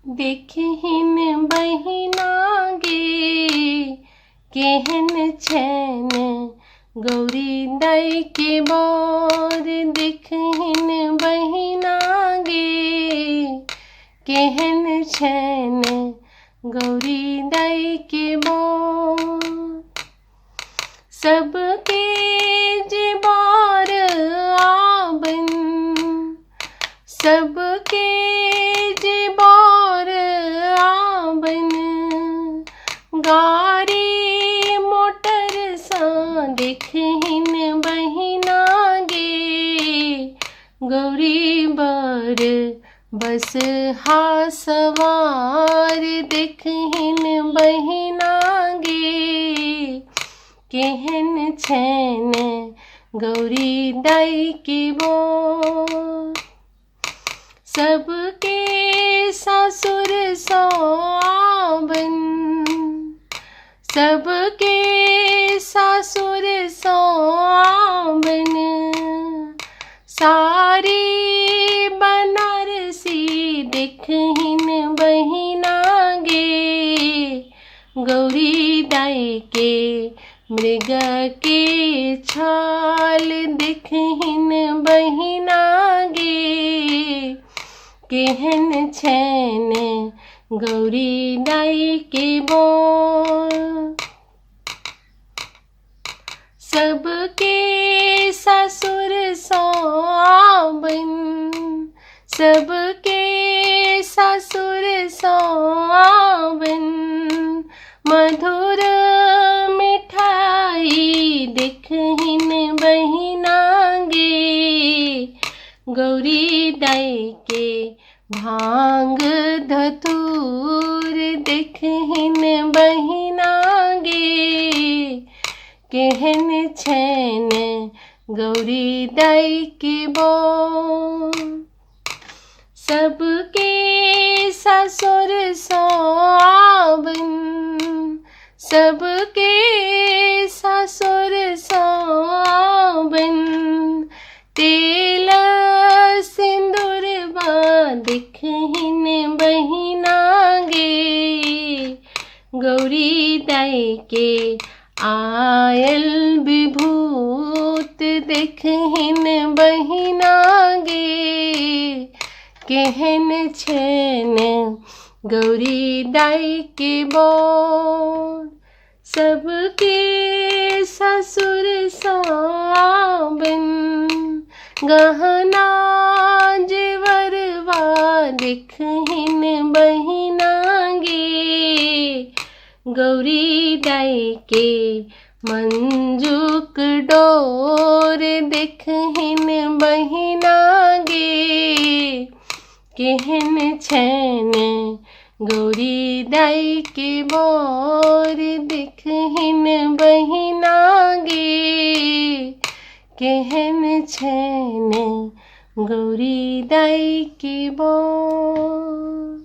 देखहिन बहिना गे केहन छैन गौरी दाई के बर। देखहिन बहिना गे केहन छैन गौरी दाई के बर। सबके जे बर आबन सबके जे बर आबन गाड़ी मोटर सा देखहिन बहिना गे गौरी बर। बस हा सवार देखहिन बहिना गे केहन छैन गौरी दाई के बर। सबके सासुर सोआबन सबके सासुर सोआबन सारी बनारसी देखहिन बहिना गे गौरी दाई के। मृग के छाल देखहिन बहिना गे केहन छैन गौरी दाई के बर। सबके ससुर सोआबन सबके ससुर सोआबन मधुर मिठाई देखहिन बहिना गे गौरी दाई के। भांग धतूर देखहिन बहिना गे केहन छैन गौरी दाई के बर। सबके ससुर सोआबन सबके ससुर सोआबन तेल सिंदूरबा देखहिन बहिना गे गौरी दाई के। आयल विभूत देखहिन बहिना गे केहन छैन गौरी दाई के बर। सबके ससुर सोआबन गहना जेवरवा देखहिन बहिना गे गौरी दाई के। मंजुक डोर देखहिन बहिना गे केहन छैन गौरी दाई के बर। देखहिन बहिना गे केहन छैन गौरी दाई के बर।